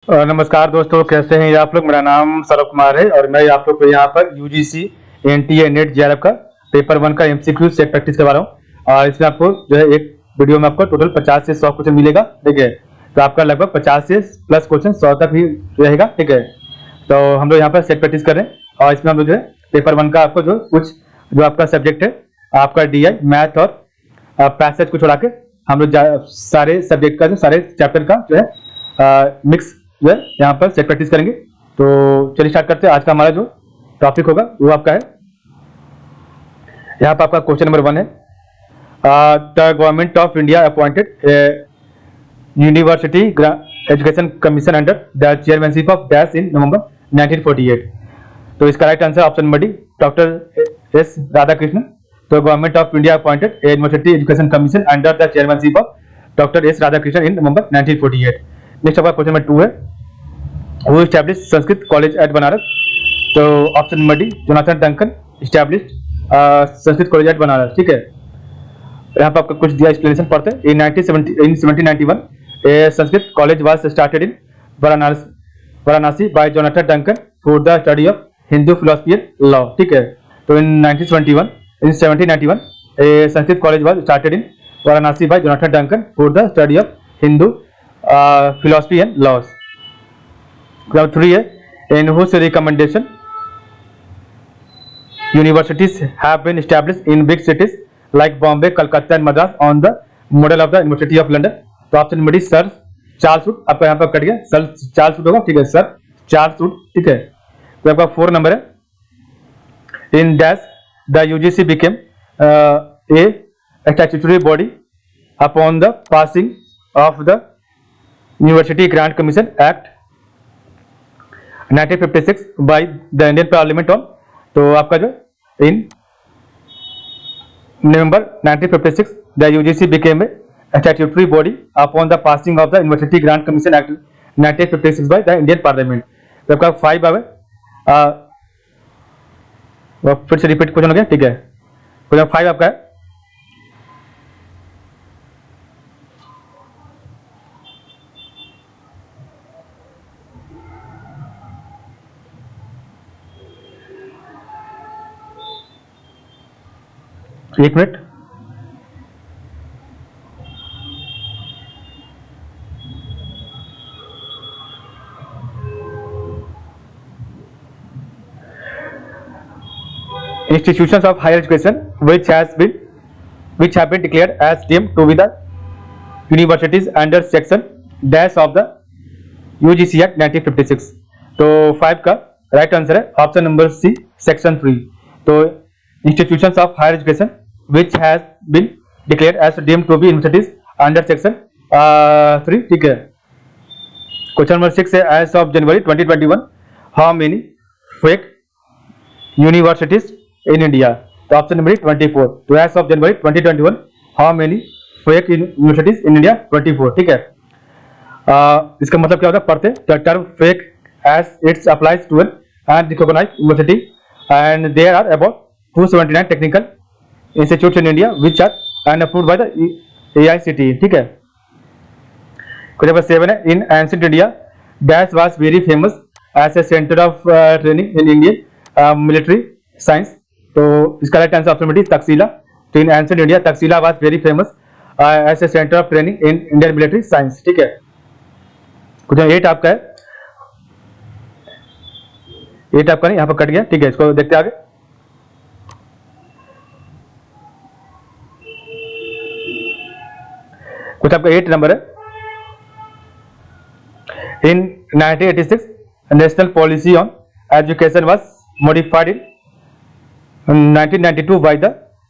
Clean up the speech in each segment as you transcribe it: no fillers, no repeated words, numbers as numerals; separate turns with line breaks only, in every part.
नमस्कार दोस्तों, कैसे हैं आप लोग। मेरा नाम सौरभ कुमार है और मैं आप लोग को यहाँ पर यूजीसी एनटीए नेट जेआरएफ का पेपर 1 का एमसीक्यू सेट प्रैक्टिस करवा रहा हूँ। और इसमें आपको जो है एक वीडियो में आपको टोटल 50 से 100 क्वेश्चन मिलेगा। ठीक है, तो आपका लगभग 50 से प्लस क्वेश्चन 100 तक ही रहेगा। ठीक है, तो हम लोग यहाँ पर सेट प्रैक्टिस कर रहे हैं और इसमें हम लोग जो है पेपर 1 का आपको जो आपका सब्जेक्ट है आपका डीआई मैथ और पैसेज को छोड़ा के हम लोग सारे सब्जेक्ट का जो सारे चैप्टर का जो है मिक्स जो है यहाँ पर सेट प्रैक्टिस करेंगे। तो चलिए स्टार्ट करते हैं। आज का हमारा जो टॉपिक होगा वो आपका है, यहाँ पर आपका क्वेश्चन नंबर 1 है, the government of India appointed university education commission under the chairmanship of dash in November 1948। तो इसका right answer option number D, doctor S Radhakrishnan. तो government of India appointed university education commission under the chairmanship of doctor S Radhakrishnan in November 1948। Next आपका question number 2 है, वो establish Sanskrit college at Banaras. तो option number D, Jonathan Duncan establish Sanskrit college at Banaras. ठीक है, यहाँ पर आपको कुछ दिया एक्सप्लेनेशन पढ़ते हैं। In 1791 a Sanskrit college was started in Varanasi by Jonathan Duncan for the study of Hindu philosophy and law. ठीक है, तो in 1791 a Sanskrit college was started in Varanasi by Jonathan Duncan for the study of Hindu philosophy and laws. Number 3 है, in whose recommendation universities have been established in big cities like Bombay, Calcutta and Madras on the model of the University of London. तो option number D sir Charles Wood, आपका यहाँ पर cut गया, sir Charles Wood होगा। ठीक है, sir Charles Wood. ठीक है, तो आपका 4 नंबर है, in dash the UGC became a statutory body upon the passing of the university grant commission act 1956 by the Indian parliament on. तो आपका जो इन नवंबर 1956 the UGC became a statutory body upon the passing of the university grant commission act 1956 by the Indian parliament. तो आपका 5 आवे, फिर से repeat question हो गया। ठीक है, क्वेश्चन 5 आपका है, एक minute. Institutions of higher education which have been declared as deemed to be the universities under section dash of the UGC Act 1956। तो 5 का राइट आंसर है ऑप्शन नंबर सी, सेक्शन 3। तो institutions of higher education which has been declared as deemed to be universities under section 3। ठीक है, question number 6 है, as of January 2021 how many fake universities in India। तो option number 24। तो as of January 2021 how many fake universities in India 24। ठीक है, इसका मतलब क्या होता है पढ़ते, the term fake as it applies to an unrecognized university and there are about 279 technical institutes in India which are unapproved by the AICTE। ठीक है, क्वेश्चन नंबर 7 है, in ancient India dash was very famous as a center of training in Indian military science। तो इसका right answer option number D, Takshashila. तो in ancient India Takshashila was very famous as a centre of training in Indian military science. ठीक है, question 8 आपका है, 8 आपका नहीं, यहाँ पर कट गया। ठीक है, इसको देखते आगे। कुछ आपका 8 नंबर है, in 1986 national policy on education was modified in 1992 by the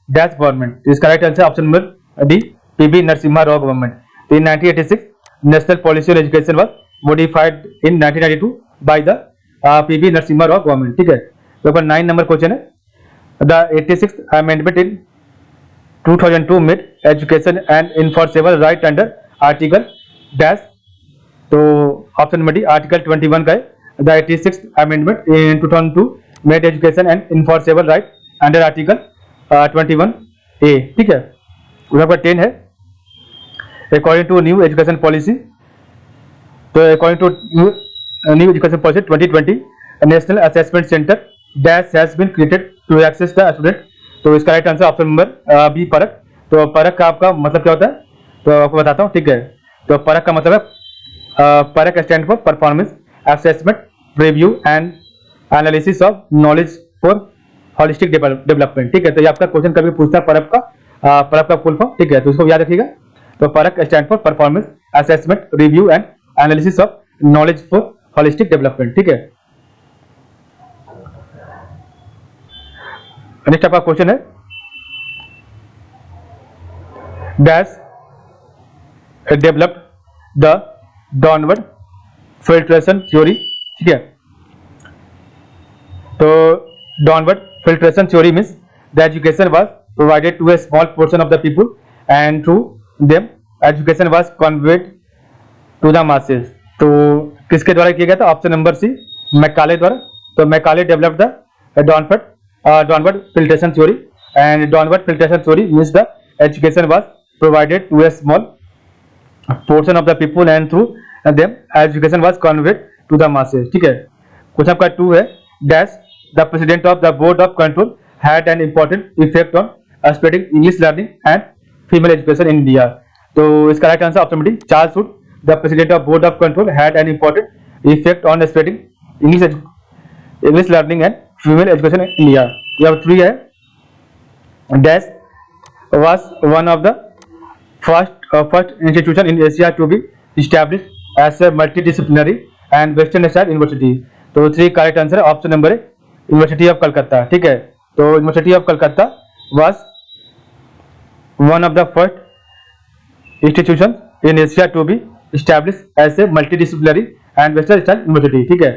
dash government. इसका right answer option number D, PB Narasimha Rao government. In 1986 national policy on education was modified in 1992 by the PB Narasimha Rao government. ठीक है, paper 9 number question है, the 86th amendment in 2002 made education and enforceable right under article dash. तो option number D, article 21 का है, the 86th amendment in 2002 made education and enforceable right under article 21A। ठीक है, उधर पर 10 है, according to new education policy तो according to new education policy 2020 national assessment centre dash has been created to assess the student. तो इसका right answer option number B Parakh. तो परक का आपका मतलब क्या होता है, तो आपको बताता हूँ, ठीक है। तो परक का मतलब है परक stand for performance assessment review and analysis of knowledge for holistic development, ठीक है। तो ये आपका क्वेश्चन कभी पूछता है परक का फुल फॉर्म, ठीक है। तो इसको याद रखिएगा। तो PARAKH stand for performance assessment review and analysis of knowledge for holistic development, ठीक है। नेक्स्ट आपका क्वेश्चन है dash developed the downward filtration theory, ठीक है। तो downward filtration theory means the education was provided to a small portion of the people and through them education was conveyed to the masses. तो किसके द्वारा किया गया था, ऑप्शन नंबर सी Macaulay द्वारा। तो Macaulay developed the downward filtration theory and downward filtration theory means the education was provided to a small portion of the people and through them education was conveyed to the masses, ठीक है। Question आपका 2 है dash the president of the board of control had an important effect on spreading English learning and female education in India। तो इसका right answer option D Charles Wood the president of board of control had an important effect on spreading English learning and female education in India। यह 3 है dash was one of the first institution in Asia to be established as a multidisciplinary and western style university। तो 3 correct answer है option number university of Calcutta, ठीक है। तो university of Calcutta was one of the first institution in Asia to be established as a multidisciplinary and western style university, ठीक है।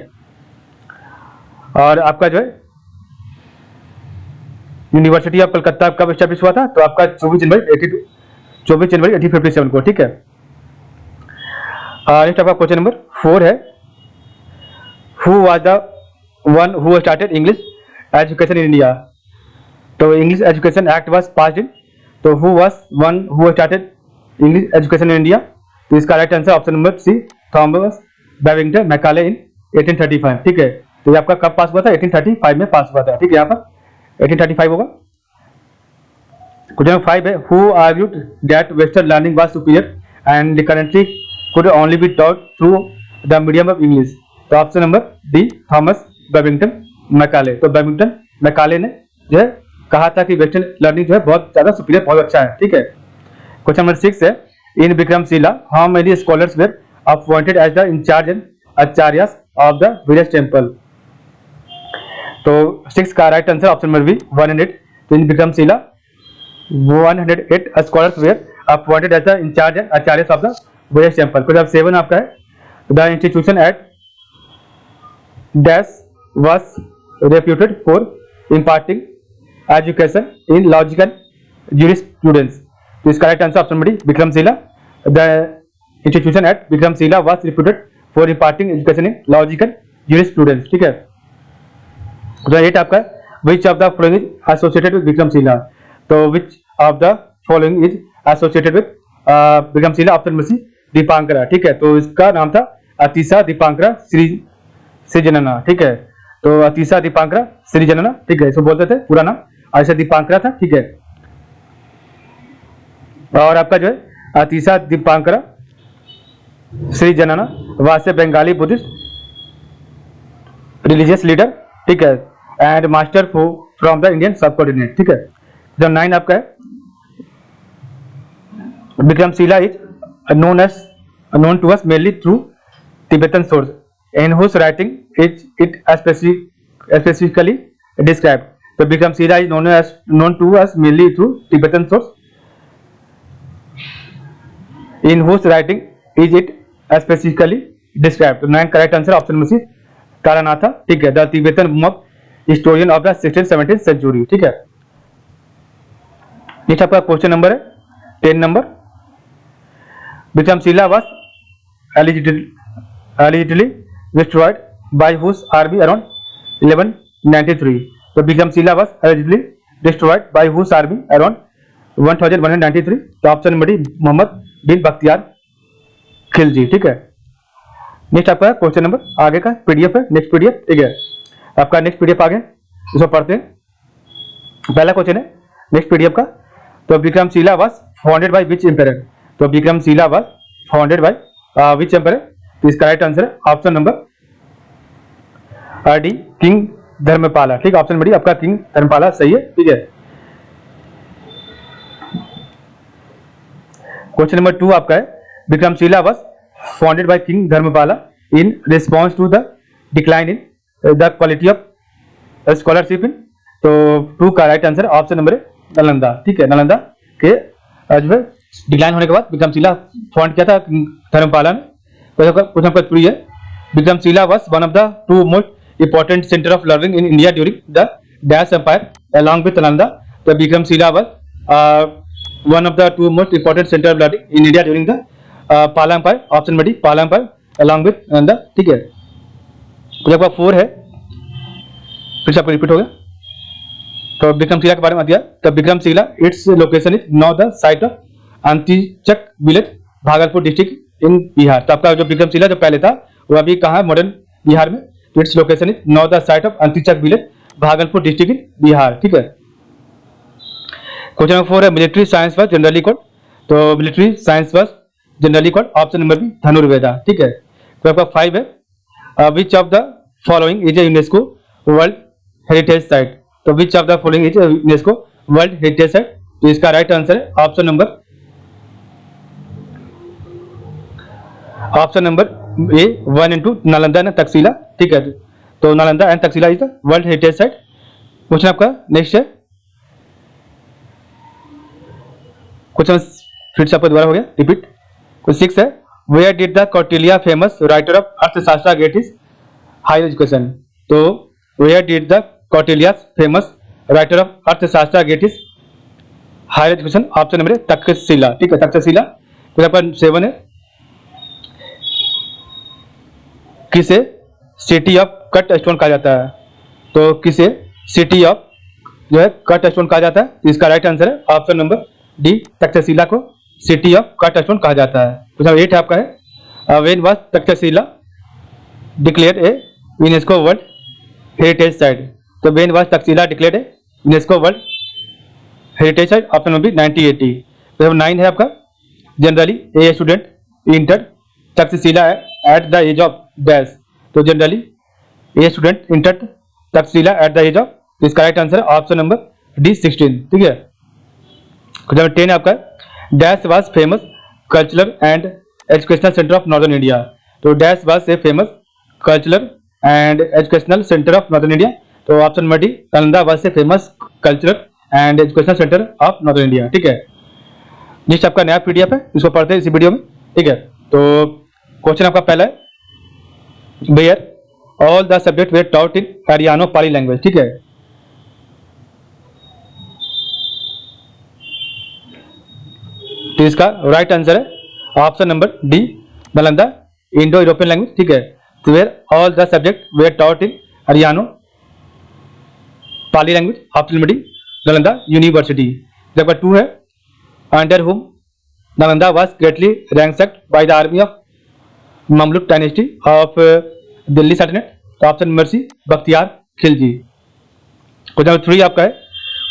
और आपका जो है यूनिवर्सिटी ऑफ कलकत्ता कब एस्टैब्लिश हुआ था, तो आपका 24 जनवरी 1857 को, ठीक है। नेक्स्ट आपका क्वेश्चन नंबर 4 है who was the one who started English education in India. तो English education act was passed in, तो who was one who started English education in India. तो इसका right answer option number C Thomas Babington Macaulay in 1835, ठीक है। तो ये आपका कब पास हुआ था, 1835 में पास हुआ था, ठीक है। यहाँ पर 1835 होगा। क्वेश्चन 5 है who argued that western learning was superior and currently could only be taught through the medium of English. तो option number D Thomas Babington Macaulay. तो बेबिंगटन मैकाले ने जो है कहा था कि वेस्टर्न लर्निंग जो है बहुत ज्यादा सुपीरियर, बहुत अच्छा है, ठीक है। क्वेश्चन नंबर 6 है in Vikramshila how many scholars were appointed as the incharge and acharyas of the village temple. तो 6 का right answer option number B 100। तो in Vikramshila 108 scholars were appointed as the incharge and acharyas of the village temple। Question 7 आपका है the institution at dash was reputed for imparting education in logical jurisprudence। तो इसका right answer option D Vikramshila. the institution at Vikramshila was reputed for imparting education in logical jurisprudence, ठीक है। Question 8 आपका which of the following is associated with Vikramshila. तो which of the following is associated with Vikramshila, option number C Dipankara, ठीक है। तो इसका नाम था अतिशा दीपांकरा सृजनना, ठीक है। तो अतिशा दीपांकरा सृजनना, ठीक है, इसको बोलते थे पूरा नाम अतिशा दीपांकरा था, ठीक है। और आपका जो है Atisha Dipankara Srijnana was a Bengali Buddhist religious leader, ठीक है, and master from the Indian sub coordinate, ठीक है। जब 9 आपका है Vikramshila is known to us mainly through Tibetan source in whose writing is it specifically described। तो Vikramshila is known to us mainly through Tibetan source in whose writing is it specifically described। तो 9 correct answer option में सी तारानाथा, ठीक है, the Tibetan monk historian of the 16th-17th century, ठीक है। Next आपका question number है 10 number Vikramshila was allegedly destroyed by whose army around 1193। तो Vikramshila was allegedly destroyed by whose army around 1193। तो ऑप्शन नंबर डी मोहम्मद बिन बख्तियार खिलजी, ठीक है। नेक्स्ट आपका क्वेश्चन नंबर आगे का पीडीएफ है, नेक्स्ट पीडीएफ, ठीक है। आपका नेक्स्ट पीडीएफ आ गया, इसको पढ़ते हैं। पहला क्वेश्चन है नेक्स्ट पीडीएफ का, तो Vikramshila was founded by which emperor. तो Vikramshila was founded by which emperor. तो इसका राइट आंसर है option number D, king Dharmapala, ठीक। ऑप्शन नंबर डी आपका किंग धर्मपाला सही है, ठीक है। क्वेश्चन नंबर 2 आपका है Vikramshila was founded by king Dharmapala in response to the decline in the quality of scholarship in. तो 2 का right answer option number Nalanda, ठीक है। नालंदा के जो है डिक्लाइन होने के बाद विक्रमशिला फाउंड किया था धर्मपाला ने। क्वेश्चन नंबर 3 है Vikramshila was one of the 2 most important centre of learning in India during the dash empire along with Nalanda. तो Vikramshila was one of the 2 most important center of learning in India during the Pala Empire, option number D पाला empire along with Nalanda, ठीक है। तो आपका 4 है, फिर से आपको रिपीट हो गया। तो विक्रमशिला के बारे में दिया, तो Vikramshila its location is now the site of Antichak village Bhagalpur district in Bihar. तो आपका जो विक्रमशिला जो पहले था वो अभी कहाँ है, मॉडर्न बिहार में। तो its location is now the site of Antichak village Bhagalpur district in Bihar, ठीक है। क्वेश्चन नंबर 4 है military science was generally called. तो military science was generally called option number B Dhanurveda, ठीक है। तो आपका 5 है which of the following is a UNESCO world heritage site. तो which of the following is a UNESCO world heritage site. तो इसका right answer है option number A 1 and 2 Nalanda and Takshashila, ठीक है। तो Nalanda and Takshashila is the world heritage site. Question आपका next है, question फिर से आपका दोबारा हो गया रिपीट। क्वेश्चन 6 है where did the Kautilya famous writer of Arthashastra get his higher education. तो where did the Kautilya famous writer of Arthashastra get his higher education. Option number Takshashila, ठीक है, तक्षशिला। फिर आपका 7 है किसे सिटी ऑफ कट स्टोन कहा जाता है। तो किसे सिटी ऑफ जो है कट स्टोन कहा जाता है। इसका राइट आंसर है ऑप्शन नंबर डी तक्षशिला को सिटी ऑफ कट स्टोन कहा जाता है। क्वेश्चन 8 आपका है when was Takshashila declared a UNESCO world heritage site. तो when was Takshashila declared a UNESCO world heritage site. Option number 1980। तो 9 है आपका generally a student enter Takshashila at the age of dash. तो generally a student enter Takshashila at the age of, इसका right answer है option number D 16, ठीक है। Question 10 आपका dash was famous cultural and educational centre of northern India. तो dash was a famous cultural and educational centre of northern India. तो option number D Nalanda was a famous cultural and educational centre of northern India, ठीक है। Next आपका नया PDF है, इसको पढ़ते हैं इसी वीडियो में, ठीक है। तो क्वेश्चन आपका पहला है where all the subject were taught in Haryana Pali language, ठीक है। तो इसका राइट आंसर है option number D Nalanda Indo European language, ठीक है। तो where all the subject were taught in Haryana Pali language. Option number D Nalanda university. Number 2 है under whom Nalanda was greatly ransacked by the army of Mamluk dynasty of Delhi Sultanate. तो option number C Bakhtiyar Khilji. Question number 3 आपका है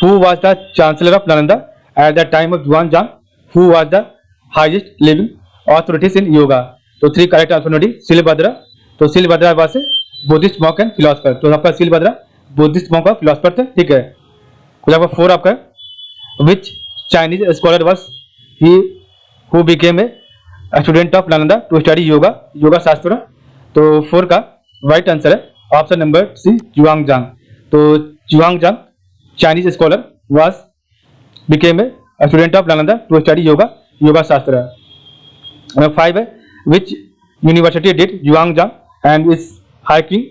who was the chancellor of Nalanda at the time of Xuanzang who was the highest living authorities in yoga। तो 3 correct answer D Shilabhadra. तो Shilabhadra was Buddhist monk and philosopher. तो आपका Shilabhadra Buddhist monk और philosopher थे, ठीक है। कुछ आपका 4 आपका which Chinese scholar was he who became a student of Nalanda to study yoga, yoga shastra. तो 4 का राइट आंसर है ऑप्शन नंबर सी जुआनजांग। तो Xuanzang Chinese scholar was became a student of Nalanda to study yoga, yoga shastra. 5 है which university did जुआनजांग and is hiking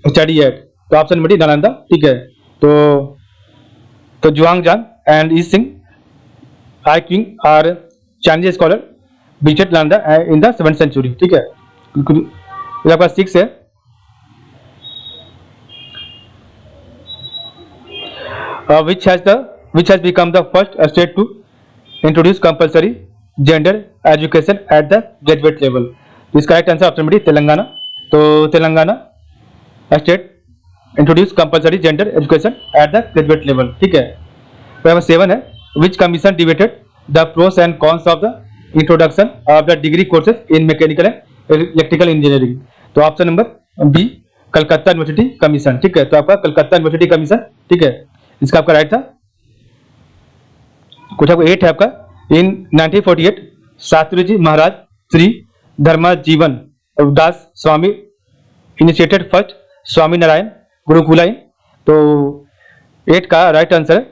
study at. तो option number D Nalanda, ठीक है। तो Xuanzang and is Singh hiking are Chinese scholar visited Nalanda in the 7th century, ठीक है। आपका 6 है which has become the first state to introduce compulsory gender education at the graduate level। तो इसका right answer option number D Telangana. तो Telangana state introduce compulsory gender education at the graduate level, ठीक है। तो नंबर 7 है which commission debated the pros and cons of the introduction of the degree courses in mechanical and electrical engineering. तो option number B Calcutta University Commission, ठीक है। तो आपका Calcutta University Commission, ठीक है, इसका आपका राइट था। कुछ आपको 8 है आपका in 1948 Shastri ji Maharaj Shri Dharmajivan Das Swami initiated first Swami Narayan Gurukula in. तो 8 का राइट आंसर है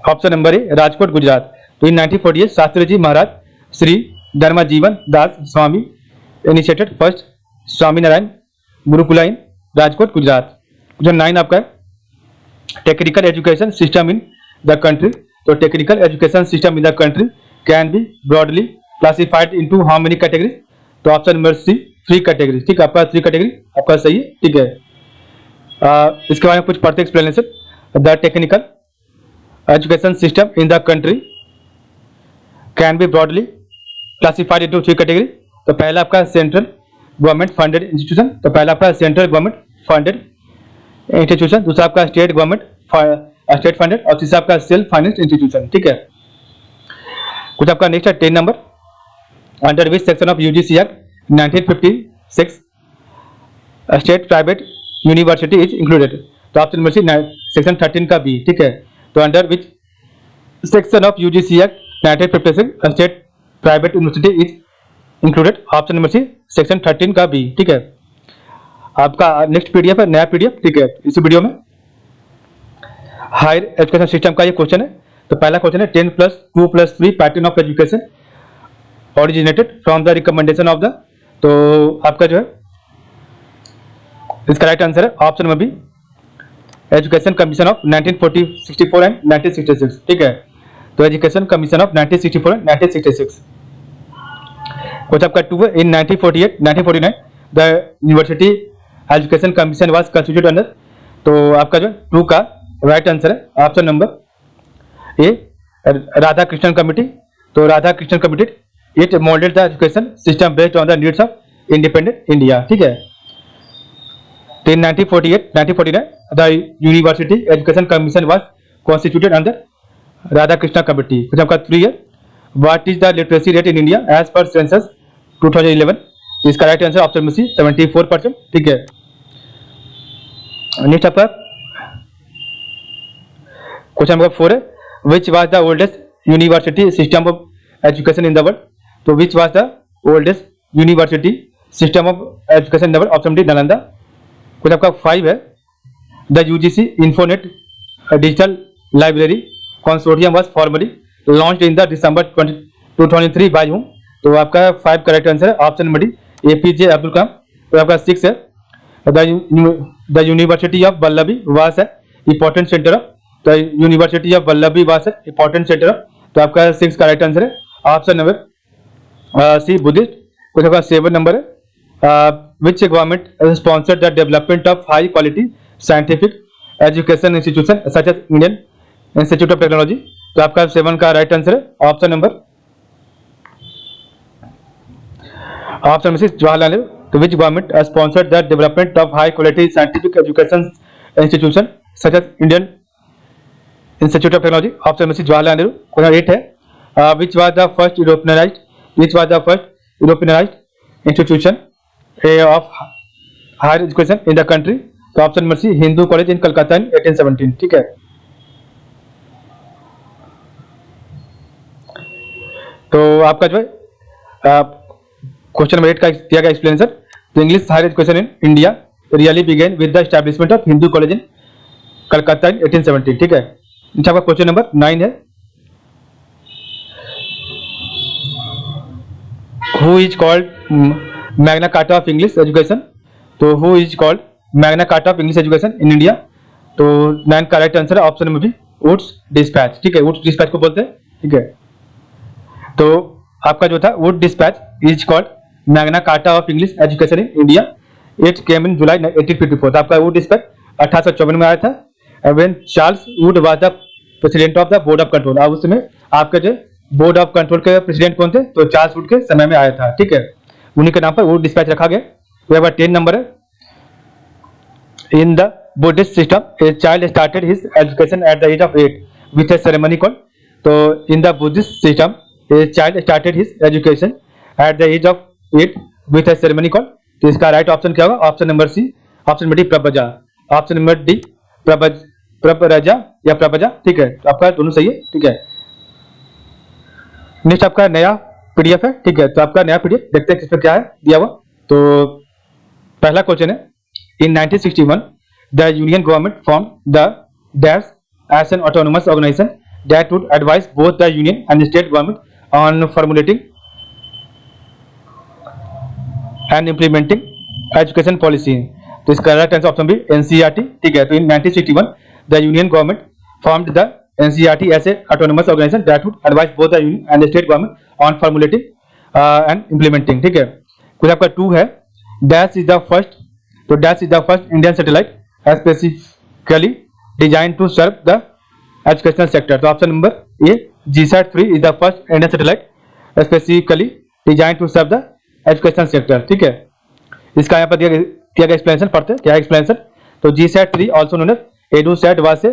option number A Rajkot Gujarat. तो in 1948 Shastri ji Maharaj Shri Dharmajivan Das Swami initiated first Swami Narayan Gurukula in Rajkot Gujarat. Question 9 आपका है technical education system in the country. तो technical education system in the country can be broadly classified into how many categories. तो option number सी 3 categories, ठीक है। आपका 3 category आपका सही है, ठीक है। इसके बारे में कुछ पढ़ते explanation. The technical education system in the country can be broadly classified into 3 category. तो पहला आपका सेंट्रल गवर्नमेंट फंडेड इंस्टीट्यूशन, तो पहला आपका सेंट्रल गवर्नमेंट फंडेड इंस्टीट्यूशन, दूसरा आपका स्टेट गवर्नमेंट स्टेट फंडेड और तीसरा आपका सेल्फ फाइनेंस इंस्टीट्यूशन, ठीक है। कुछ आपका नेक्स्ट है 10 number under which section of UGC act 1956 state private university is included. तो ऑप्शन नंबर सी सेक्शन 13 का बी, ठीक है। तो under which section of UGC act 1956 state private university is included. Option number C section 13 का B, ठीक है। आपका next PDF है नया पीडीएफ, ठीक है। इस वीडियो में हायर एजुकेशन सिस्टम का ये क्वेश्चन है। तो पहला क्वेश्चन है 10+2+3 pattern of education originated from the recommendation of the. तो आपका जो है इसका राइट आंसर है option number B education commission of 1964 and 1966, ठीक है। तो एजुकेशन कमीशन ऑफ 1964 एंड 1966। कुछ आपका 2 है in 1948-1949 the University education Commission was constituted under. तो आपका जो 2 का राइट आंसर है option number A Radha Krishnan committee. तो Radha Krishnan committee it moulded the education system based on the needs of independent India, ठीक है। तो in 1948-1949 the University education Commission was constituted under Radha Krishna committee. कुछ आपका 3 है what is the literacy rate in India as per census 2011। इसका right answer option में सी 74%, ठीक है। नेक्स्ट आपका क्वेश्चन नंबर 4 है which was the oldest university system of education in the world. तो which was the oldest university system of education in the world. Option D Nalanda. कुछ आपका 5 है the UGC INFONET digital library consortium was formally launched in the December 2023 by whom। तो आपका 5 correct answer है option number D APJ Abdul Kalam. तो आपका 6 है the university of Vallabhi was है important centre of. The university of Vallabhi was है important centre of. तो आपका 6 करेक्ट आंसर है ऑप्शन नंबर सी बुद्धिस्ट। कुछ आपका 7 नंबर है which government sponsored the development of high quality scientific education institution such as Indian Institute of Technology. तो आपका 7 का राइट आंसर है option number C Jawaharlal Nehru. तो which government sponsored the development of high quality scientific education institution such as Indian Institute of Technology. Option number C Jawaharlal Nehru. Question 8 है which was the first Europeanised institution of higher education in the country. तो option number C Hindu College in Calcutta in 1817, ठीक है। तो आपका जो है question number 8 का दिया गया एक्सप्लेनेशन। तो English higher education in India really began with the establishment of Hindu College in Calcutta in 1817, ठीक है। आपका क्वेश्चन नंबर 9 है who is called Magna Carta of English education. तो who is called Magna Carta of English education in India. तो 9 का right answer है option number B Wood's dispatch, ठीक है। वुड्स डिस्पैच को बोलते हैं, ठीक है। तो आपका जो था Wood dispatch is called Magna Carta of English education in India. It came in July 1854। आपका वुड डिस्पैच 1854 में आया था when Charles Wood was the president of the Board of Control. अब उसमें आपके जो बोर्ड ऑफ कंट्रोल के president कौन थे, तो चार्ल्स वुड के समय में आया था, ठीक है। उन्हीं के नाम पर वो डिस्पैच रखा गया। तो यहाँ पर 10 नंबर है, in the Buddhist system a child started his education at the age of 8 with a ceremony called. तो in the Buddhist system a child started his education at the age of 8 with a ceremony called. तो इसका right option क्या होगा? Option number C, option number D Prabajja, option number D Pravrajya या प्रबजा। ठीक है, तो आपका दोनों सही है। ठीक है, नेक्स्ट आपका नया पीडीएफ है। ठीक है, तो आपका नया पीडीएफ देखते हैं किसमें क्या है दिया हुआ। तो पहला क्वेश्चन है, in 1961 the union government form the dash as an autonomous organisation that would advise both the union and state government on formulating and implementing education policy. तो इसका right answer option B NCERT. ठीक है, तो in 1961 the union government formed the NCERT as a autonomous organisation that would advise both the union and state government on formulating and implementing. ठीक है, कुछ आपका 2 है, डैश इज द फर्स्ट। तो dash is the first Indian satellite specifically design to serve the educational sector. तो option number A GSAT-3 is the first Indian satellite specifically design to serve the educational sector. ठीक है, इसका यहाँ पर दिया गया explanation पढ़ते हैं, क्या है एक्सप्लेनेशन। तो GSAT-3 also known as EduSat was a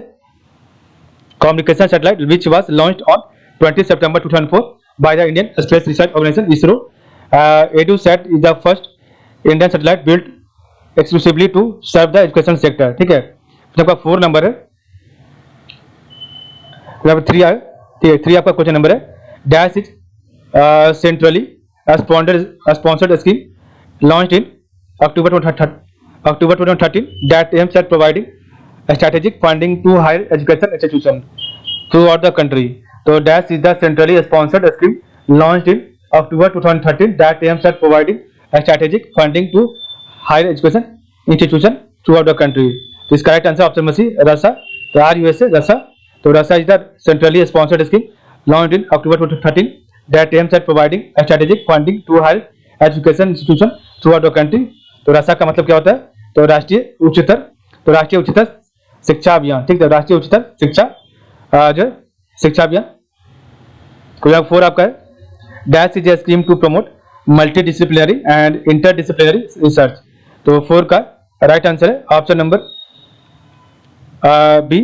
communication satellite which was launched on 20 September 2004 by the Indian Space Research Organization ISRO. EduSat is the first Indian satellite built exclusively to serve the education sector. ठीक है, तो आपका 4 number है, यहाँ 3 है। ठीक है, 3 आपका क्वेश्चन नंबर है, dash is centrally sponsored scheme launched in October 2013 that aims at providing strategic funding to higher education institutions throughout the country. So DAS is the centrally sponsored scheme launched in October 2013 that aims at providing strategic funding to higher education institutions throughout the country. तो इसका right answer option में सी रसा। तो RUSA रसा, तो रसा is the centrally sponsored scheme launched in October 2013 that aims at providing strategic funding to higher education institutions throughout the country. तो रसा का मतलब क्या होता है? तो राष्ट्रीय उच्चतर शिक्षा अभियान। ठीक है, राष्ट्रीय उच्चतर शिक्षा अभियान। क्वेश्चन 4 आपका है, dash is a scheme to promote multi disciplinary and interdisciplinary research. तो 4 का राइट आंसर है ऑप्शन नंबर बी।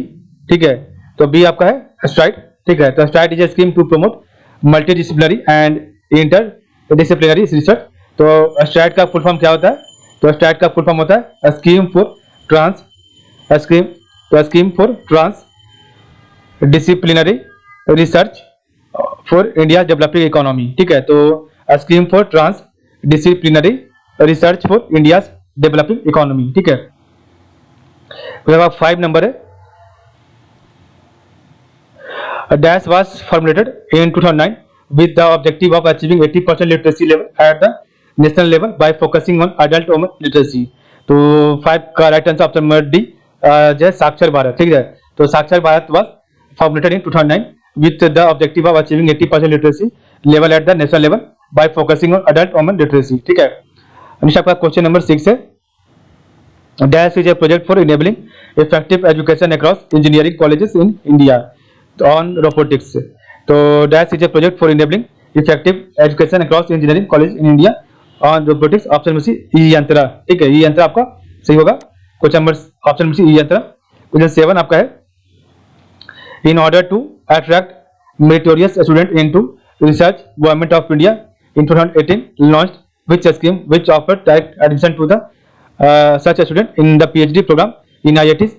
ठीक है, तो बी आपका है स्ट्राइड। ठीक है, तो STRIDE is a scheme to promote multi disciplinary and interdisciplinary research. तो स्ट्राइड का फुल फॉर्म क्या होता है? तो स्ट्राइड का फुल फॉर्म होता है scheme for trans disciplinary research for India developing economy. ठीक है, तो scheme for trans disciplinary research for India developing economy. ठीक है, तो 5 नंबर है, dash was formulated in 2009 with the objective of achieving 80% literacy level at the national level by focusing on adult women literacy. तो 5 का right answer option number D जो है साक्षर भारत। ठीक है, तो साक्षर Bharat was formulated in 2009 with the objective of achieving 80% literacy level at the national level by focusing on adult women literacy. ठीक है, नेक्स्ट आपका क्वेश्चन नंबर 6 है, dash is a project for enabling effective education across engineering colleges in India on robotics. तो dash is a project for enabling effective education across engineering college in India on robotics. Option में C ई यंत्रा। ठीक है, ई यंत्रा आपका सही होगा। Question number option में सी ई यंत्रा। क्वेश्चन 7 आपका है, in order to attract meritorious student into research government of India in 2018 launched which scheme which offered direct admission to the such a student in the PhD program in IITs,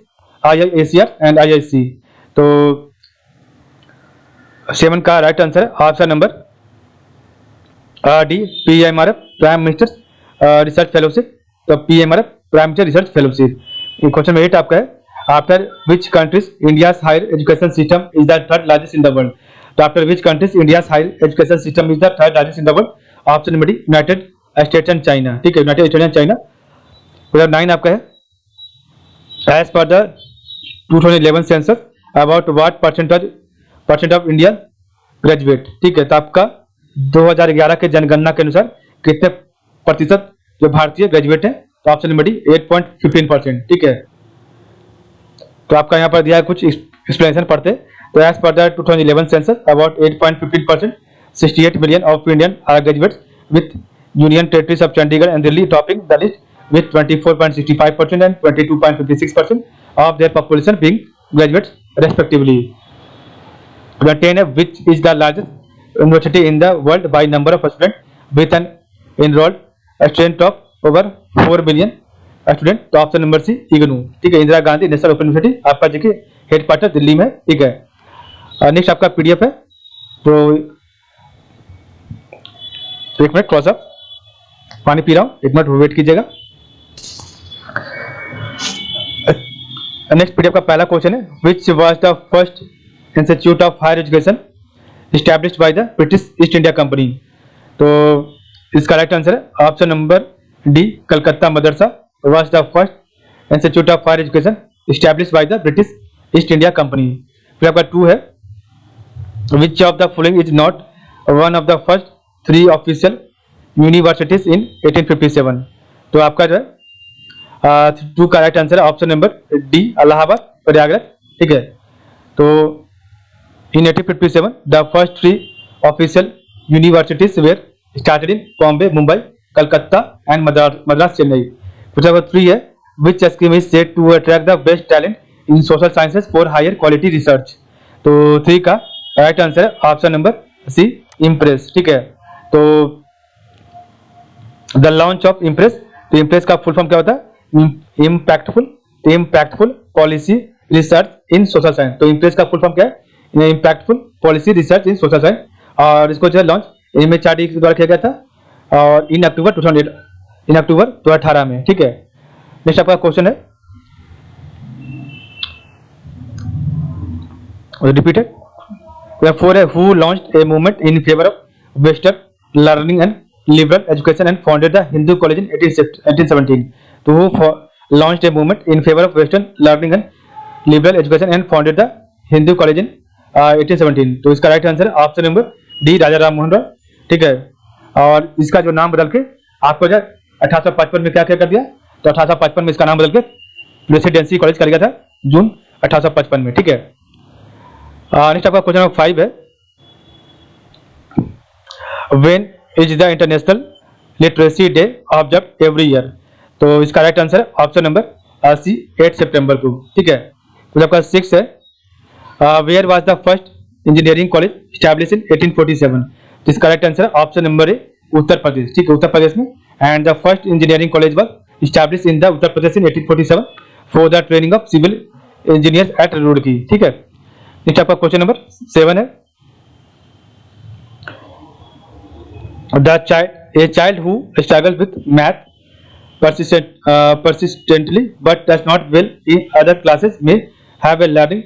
IISER and IISc. तो 7 का right answer है option number D PMRF Prime Minister Research Fellowship. तो PMRF Prime Minister Research Fellowship. Question 8 आपका है, after which countries India's higher education system is the third largest in the world. तो after which countries India's higher education system is the third largest in the world. Option number D United States and China. ठीक है, United States and China. 9 आपका है, as per the 2011 census about what percent of India graduate. ठीक है, तो आपका 2011 के जनगणना के अनुसार कितने प्रतिशत जो भारतीय ग्रेजुएट है? तो ऑप्शन नंबर डी 8.15%। ठीक है, तो आपका यहाँ पर दिया है कुछ एक्सप्लेनेशन पढ़ते। तो as per the 2011 census about 8.15% 68 million of Indian are graduates with Union Territories of Chandigarh and Delhi topping the list with 24.65% and 22.56% of their population being graduates respectively. The 10 which is the largest university in the world by number of students with an enrolled student of over 4 million student. तो option number सी इग्नू, ठीक है। Indira Gandhi national open university आपका जो कि headquarter Delhi में, ठीक है। Next आपका पीडीएफ है, तो एक मिनट, थोड़ा सा पानी पी रहा हूँ, एक मिनट वेट कीजिएगा। नेक्स्ट पीडीएफ का पहला क्वेश्चन है, which was the first institute of higher education established by the British East India Company? तो इसका राइट आंसर है option number D, Calcutta Madrasa was the first institute of higher education established by the British East India Company. फिर आपका 2 है, which of the following is not one of the first 3 official universities in 1857? तो आपका जो है 2 का right answer है option number D, Allahabad Prayagraj, ठीक है। तो in 1857 the first 3 official universities were started in Bombay, Mumbai, Calcutta and Madras, Chennai. Which number 3 है, which scheme is said to attract the best talent in social sciences for higher quality research? तो 3 का right answer है option number सी, impress, ठीक है। तो the launch of impress, तो impress का full form क्या होता है? इम्पैक्टफुल पॉलिसी रिसर्च इन सोशल साइंस। तो इम्प्रेस का फुल फॉर्म क्या है? इम्पैक्टफुल पॉलिसी रिसर्च इन सोशल साइंस। और इसको जो है लॉन्च MHRD के द्वारा किया गया था और इन अक्टूबर 2018 में, ठीक है। नेक्स्ट आपका क्वेश्चन है, रिपीटेड 4 है, who launched a movement in favour of western learning and liberal education and founded the Hindu College इन 1817? तो who launched a movement in favour of western learning and liberal education and founded the Hindu College इन 1817? तो इसका right answer है option number D, राजा राम मोहन रॉय, ठीक है। और इसका जो नाम बदल के आपको जो 1855 में क्या क्या कर दिया? तो 1855 में इसका नाम बदल के प्रेसिडेंसी कॉलेज कर गया था जून 1855 में, ठीक है। नेक्स्ट आपका क्वेश्चन नंबर 5 है, when is the international literacy day observe every year? तो इसका राइट आंसर है ऑप्शन नंबर सी, 8 सितंबर को, ठीक है। तो आपका 6 है, where was the first engineering college established in 1847? तो इसका राइट आंसर है option number A, Uttar Pradesh, ठीक है, उत्तर प्रदेश में। And the first engineering college was established in the Uttar Pradesh in 1847 for the training of civil engineers at Roorkee, ठीक है। नेक्स्ट आपका question number 7 है, a child who struggles with math persistently but does not well in other classes may have a learning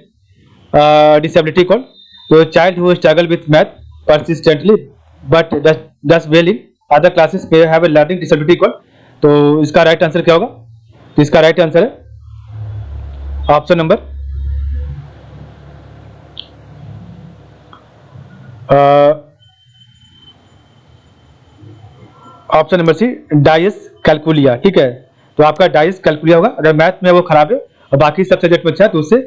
disability called? तो child who struggle with math persistently but does well in other classes may have a learning disability called? तो इसका right answer क्या होगा? तो इसका right answer है option number option number C, dyscalculia, ठीक है। तो आपका डाइस कैलकुलिया होगा। अगर मैथ में वो खराब है और बाकी सब सब्जेक्ट में अच्छा है तो उससे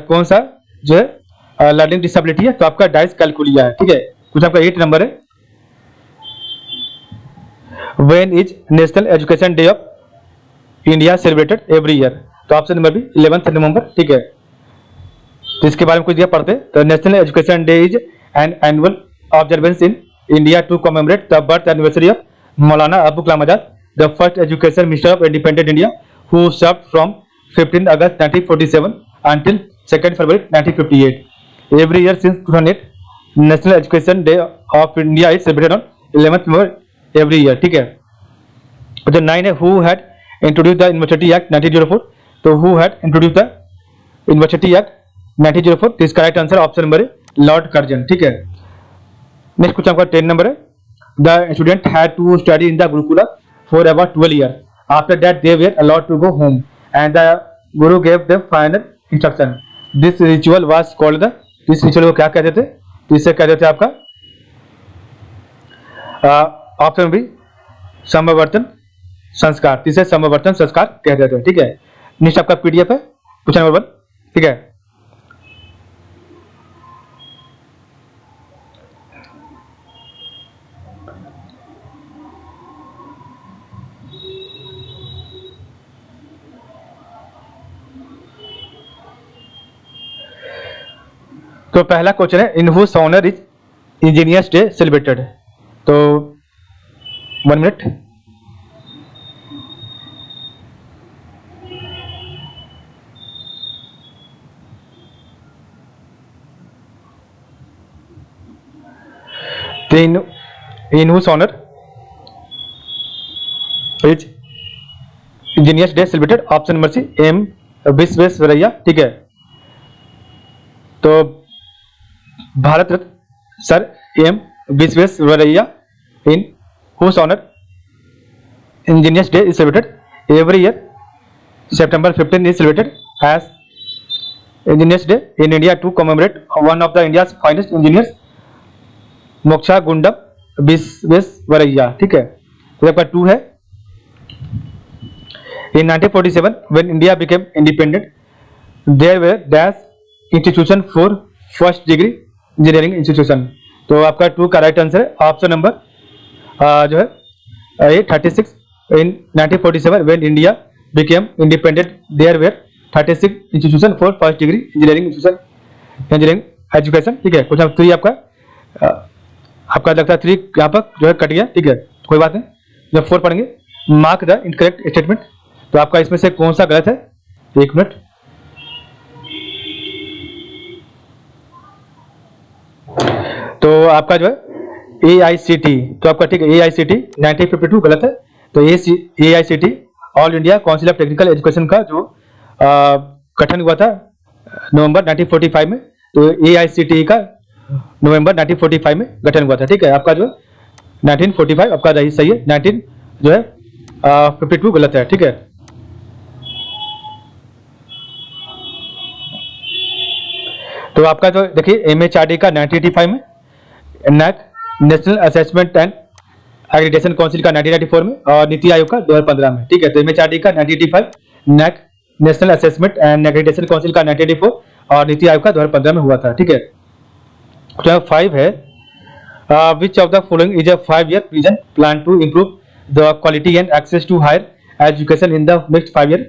कौन सा जो है लर्निंग डिसेबिलिटी है, तो आपका डाइस कैलकुलिया है, ठीक है। कुछ आपका 8 नंबर है, when is national Education day of India celebrated every year? तो ऑप्शन नंबर बी, 11 नवंबर, ठीक है। तो इसके बारे में कुछ दिया पढ़ते, तो National Education Day is an annual observance in India to commemorate the birth anniversary of Maulana Abu Kalam Azad, the first education minister of independent India who served from 15 August 1947 until 2 February 1958. Every year since 2008, National Education Day of India is celebrated on 11th November every year, ठीक है। तो 9 है, who had introduced the University Act 1904? तो who had introduced the University Act 1904? तो इसका right answer option number है Lord Curzon, ठीक है। नेक्स्ट क्वेश्चन आपका 10 नंबर है, the student had to study in the Gurukula for about 12 years. After that, they were allowed to go home, and the Guru gave them final instruction. This ritual was called the, इस ritual को क्या कहते थे? तो इसे कहते थे आपका ऑप्शन बी, समवर्तन संस्कार। इसे समवर्तन संस्कार कहते थे, ठीक है। नेक्स्ट आपका पीडीएफ है क्वेश्चन नंबर 1, ठीक है। तो पहला क्वेश्चन है in whose honour is engineers day celebrated. तो 1 मिनट। तो in whose honour is engineers day celebrated, option number C M Visvesvaraya. ठीक है, तो Bharat Ratna sir M Visvesvaraya in whose honour engineers day is celebrated every year September 15 is celebrated as Engineers Day in India to commemorate one of the India's finest engineers, moksha Gundam Visvesvaraya. ठीक है, तो आपका 2 है in 1947 when India became independent there were dash institution for first degree engineering institution। तो आपका 2 का right answer है option number जो है ये 36 in 1947 when India became independent there were 36 institution for first degree engineering institution engineering education। ठीक है, question 3 आपका लगता है 3 यहाँ पर जो है कट गया। ठीक है, कोई बात नहीं, जब 4 पढ़ेंगे मार्क द इनकरेक्ट स्टेटमेंट। तो आपका इसमें से कौन सा गलत है? 1 मिनट। तो आपका जो है AICT, तो आपका ठीक है AICT 1952 गलत है। तो AICT all India council of technical education का जो गठन हुआ था नवंबर 1945 में, तो AICTE का नवंबर 1945 में गठन हुआ था। ठीक है, आपका जो 1945 आपका सही है, 19 जो है 52 गलत है। ठीक है, तो आपका जो देखिए MHRD का 1985 में, NAAC national assessment and accreditation council का 1994 में और नीति आयोग का 2015 में। ठीक है, तो MHRD का 1985, NAAC national assessment and accreditation council का 1984 और नीति आयोग का 2015 में हुआ था। ठीक है, तो 5 है which of the following is a 5-year vision plan to improve the quality and access to higher education in the next 5 year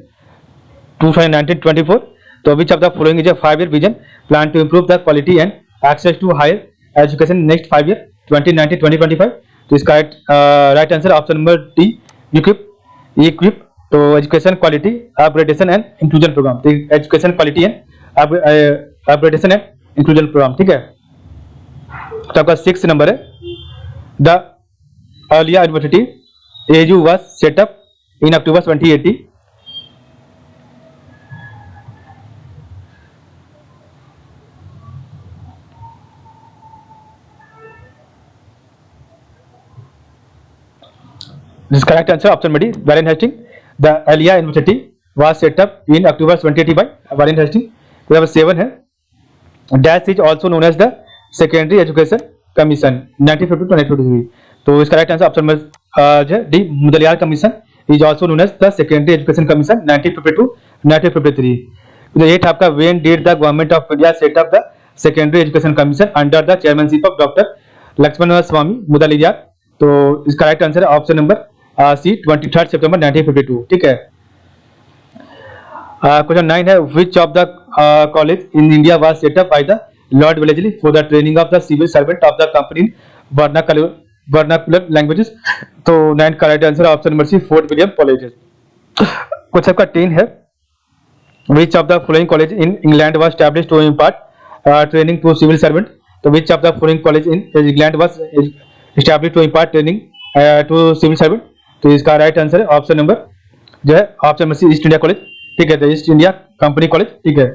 2019-24। तो which of the following is a 5-year vision plan to improve the quality and access to higher education in next 5 year 2019-2025। तो इसका right answer option number D EQUIP. तो education quality upgradation and inclusion programme, तो education quality and upgradation and inclusion programme. ठीक है, तो आपका 6 number है the Aliah university AU was set up in October 2080। This correct answer option B, Warren Hastings. The Alia University was set up in October 2080 by Warren Hastings. We have 7 है Dash is also known as the Secondary Education Commission 1950 to 1953। तो इसका right answer option जो है D Mudaliar commission is also known as the Secondary Education Commission 1952 1953। तो 8 आपका when did the government of India set up the Secondary Education commission under the chairmanship of doctor Lakshman Swami Mudaliar. तो इसका right answer है option number C 23 September 1952। ठीक है, question 9 है which of the college in India was set up by the Lord Wellesley for the training of the civil servant of the company in vernacular languages. तो 9 का right answer option number C Fort William College. Question का 10 है which of the following college in England was established to impart training to civil servant. तो which of the following college in England was established to impart training to civil servant. तो इसका right answer है option number जो है option number सी east India college. ठीक है, तो east India company college. ठीक है,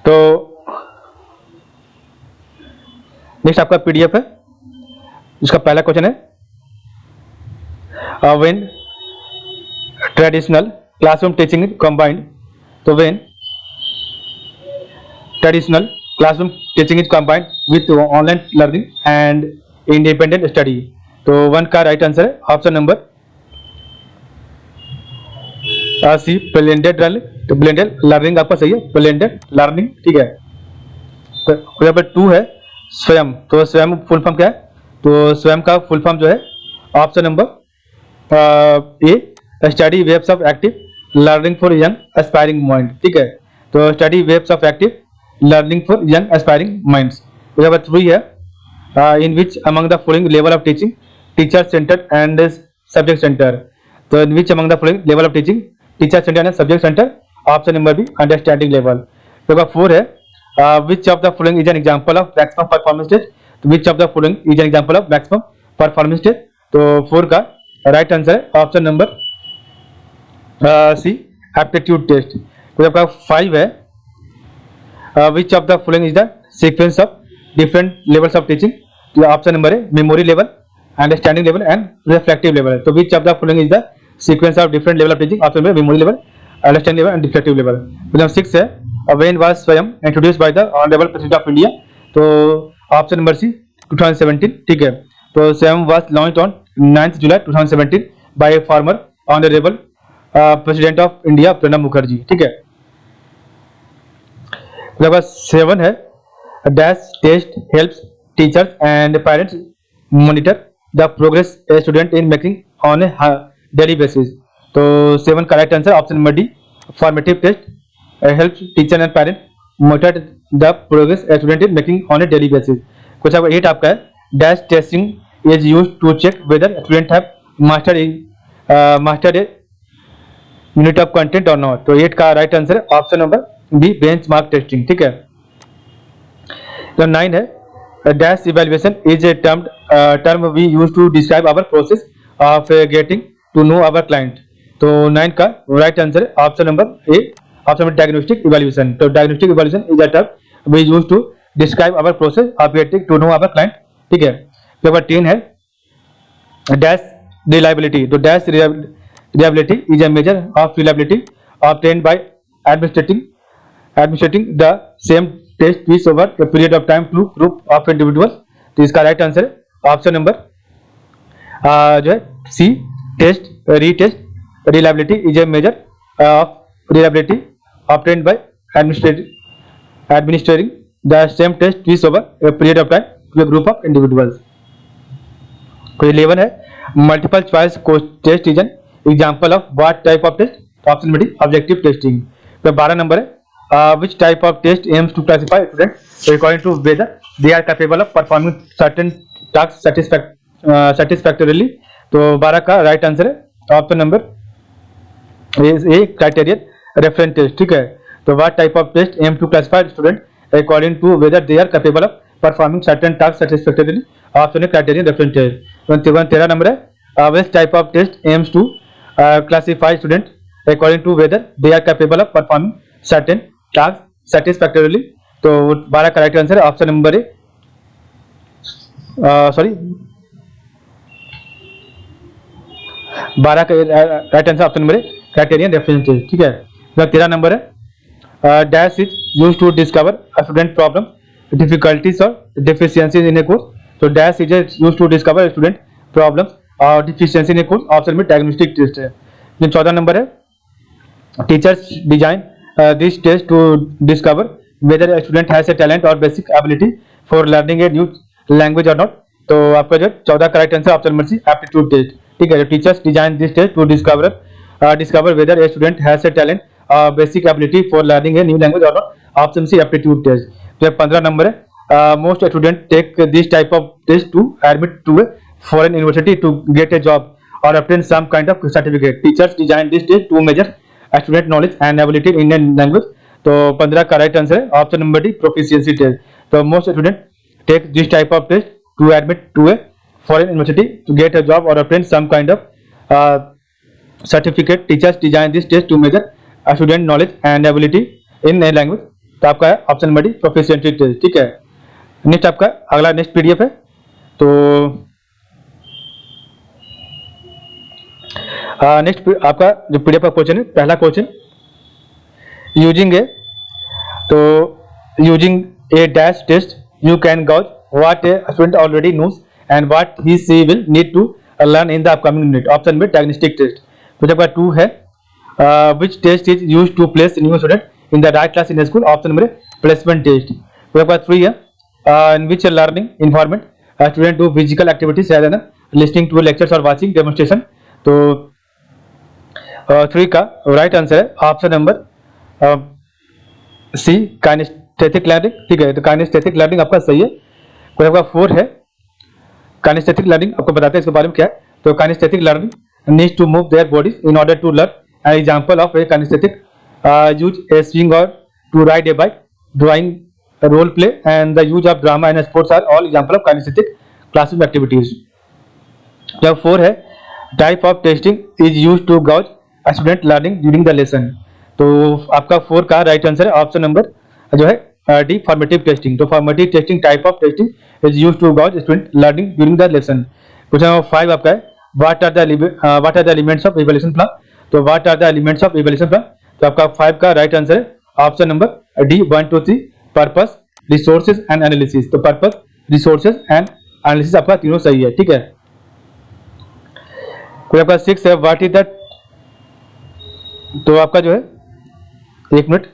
तो नेक्स्ट आपका PDF है, इसका पहला क्वेश्चन है when traditional classroom teaching is combined. तो when traditional classroom teaching is combined with online learning and independent study. तो 1 का राइट आंसर है option number C blended learning. तो ब्लेंडेड लर्निंग आपका सही है, ब्लेंडेड लर्निंग। ठीक है, तो यहाँ पर 2 है स्वयं। तो स्वयं फुल फॉर्म क्या है? तो स्वयं का फुल फॉर्म जो है option number A study webs of active learning for young aspiring mind. ठीक है, तो study webs of active learning for young aspiring minds. We have a 3 here, in which among the following level of teaching, teacher centered and subject centered. So in which among the following level of teaching, teacher centered and subject centered? Option number B, understanding level. So 4 है, which of the following is an example of maximum performance test? तो which of the following is an example of maximum performance test? तो 4 का right answer है option number C, aptitude test. तो आपका 5 है, which of the following is the sequence of different levels of teaching? तो option number है memory level, understanding level and reflective level. तो which of the following is the sequence of different level of teaching? Option number memory level, understanding level and reflective level. तो 6 है, when was स्वयं introduced by the honorable president of India? तो option number सी 2017. ठीक है, तो स्वयं was launched on 9th July 2017 by former honorable president of India Pranab Mukherjee. ठीक है, नंबर 7 है, dash test helps teachers and parents monitor the progress a student in making on a daily basis. तो 7 का right answer option number D, formative test helps teacher and parent monitor the progress a student in making on a daily basis. कुछ आपका 8 आपका है, dash testing is used to check whether student have mastered a unit of content और not. तो 8 का right answer है option number B, benchmark testing. ठीक है, तो 9 है, dash evaluation is a term we use to describe our process of getting to know our client. तो 9 का राइट आंसर है option number A, option number diagnostic evaluation. तो diagnostic evaluation is a term we use to describe our process of getting to know our client. ठीक है, number 10 है, dash reliability. तो dash reliability is a measure of reliability obtained by administrating the same test piece over a period of time to group of individuals. तो इसका right answer है option number जो है C, test retest. reliability is a measure of reliability obtained by administering the same test piece over a period of time to a group of individuals. कोई 11 है, multiple choice test is an example of what type of test? Option number D, objective testing. तो 12 number है, which type of test aims to classify students according to whether they are capable of performing certain tasks satisfactorily. तो 12 का right answer है option number A, criterion reference test. ठीक है, तो what type of test aims to classify students according to whether they are capable of performing certain tasks satisfactorily? Option है criterion reference test. 13 number है, which type of test aims to classify students according to whether they are capable of performing certain tasks satisfactorily. तो 12 का right answer है option number A, sorry 12 का right answer option number A, criterion reference test. ठीक है, 13 number है, dash is used to discover a student problem difficulties और deficiencies in a course. तो dash is used to discover student problems और deficiency in a course. Option में diagnostic test है. 14 number है, teachers design this test to discover whether student has a talent और basic ability for learning a new language और not. तो आपका जो 14 का right answer option number C, aptitude test. ठीक है, teachers design this test to discover whether a student has a talent और basic ability for learning a new language और not. Option C, aptitude test. तो 15 number है, most student take this type of test to admit to a foreign university to get a job or obtain some kind of certificate. Teachers design this test to measure student knowledge and ability in a language. तो 15 का right answer है option number D, proficiency test. तो most student take this type of test to admit to a foreign university to get a job और obtain some kind of certificate. Teachers design this test to measure student knowledge and ability in a language. तो आपका है option number D, proficiency test. ठीक है, next आपका अगला next PDF है. तो नेक्स्ट आपका जो पीडीएफ का क्वेश्चन है, पहला क्वेश्चन, यूजिंग ए, तो using a dash test you can gauge what a student already knows and what he she will need to learn in the upcoming unit. Option में diagnostic test. तो जब 2 है, which test is used to place new student in the right class in school. Option number placement test. तो जब 3 है, in which learning environment student do physical activities rather than listening to lectures और watching demonstration. तो 3 का right answer है option number C, kinesthetic learning, ठीक है, तो काइनेस्थेटिक लर्निंग आपका सही है। कोई आपका 4 है काइनेस्थेटिक लर्निंग, आपको बताते हैं इसके बारे में क्या है। तो kinesthetic learning needs to move their bodies in order to learn. An example of a kinesthetic use a swing और to ride a bike, drawing, role play and the use of drama and sports are all example of kinesthetic classroom activities. जब 4 है type of testing is use to gauge student learning during the lesson. तो आपका 4 का right answer है option number जो है D, formative testing. तो formative testing type of testing is use to gauge student learning during the lesson. Question number 5 आपका है what are the elements of evaluation plan. तो what are the elements of evaluation plan, तो आपका 5 का right answer है option number D 1 2 3, purpose, resources and analysis. तो purpose, resources and analysis आपका तीनों सही है, ठीक है। कोई आपका 6 है व्हाट इज द, तो आपका जो है 1 मिनट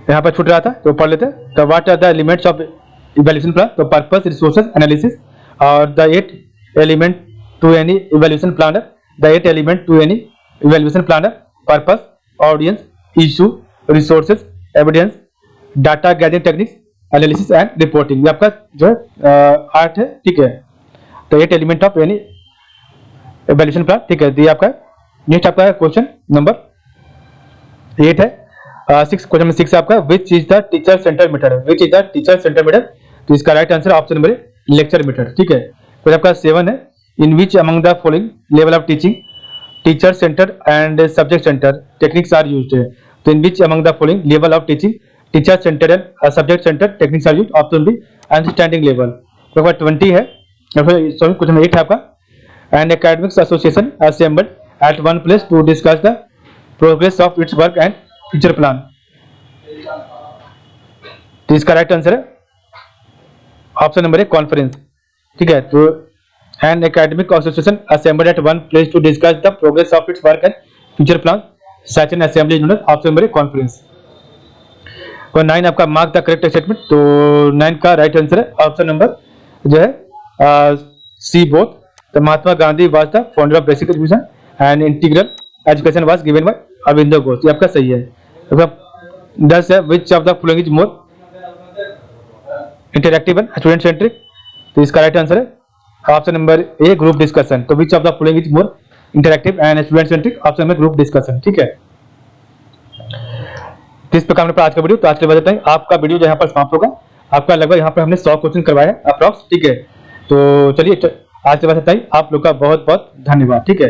यहाँ पर छूट रहा था तो पढ़ लेते हैं। तो what are the elements of evaluation plan, तो पर्पस, रिसोर्सेज, एनालिसिस और the 8 element to any evaluation planner. The 8 element to any evaluation planner, purpose, audience, issue, resources, evidence, data gathering techniques, analysis and reporting. ये आपका जो है 8 है, ठीक है। तो 8 element of any evaluation plan, ठीक है, ये आपका। नेक्स्ट आपका क्वेश्चन नंबर 8 है 6, क्वेश्चन नंबर 6 आपका which is the teacher center meter. Which is the teacher center meter, तो इसका right answer option number lecture meter, ठीक है। फिर आपका 7 है in which among the following level of teaching teacher center and subject center techniques are used. तो in which among the following level of teaching teacher center and subject center techniques are used, option B understanding level. तो आपका 20 है, sorry question number 8 है आपका and academics association assembled at one place to discuss the progress of its work and future plan. तो इसका right answer है option number 1 conference, ठीक है। तो an academic association assembled at one place to discuss the progress of its work and future plan, such an assembly known as, option number 1 conference. और 9 आपका mark the correct statement, तो 9 का right answer है option number जो है C both. तो Mahatma Gandhi was the founder of basic education and integral education was given by Aurobindo Ghosh, ये आपका सही है। 10 है which of the following is more interactive and student centric, तो इसका राइट आंसर है option number A group discussion. तो which of the following is more interactive and student centric, option number group discussion, ठीक है। तो इस प्रकार में आज का वीडियो, तो आज के बाद बताएं आपका वीडियो जो यहाँ पर समाप्त होगा। आपका लगभग यहाँ पर हमने 100 क्वेश्चन करवाया है अप्रॉक्स, ठीक है। तो चलिए आज के बाद बताइए, आप लोग का बहुत बहुत धन्यवाद, ठीक है।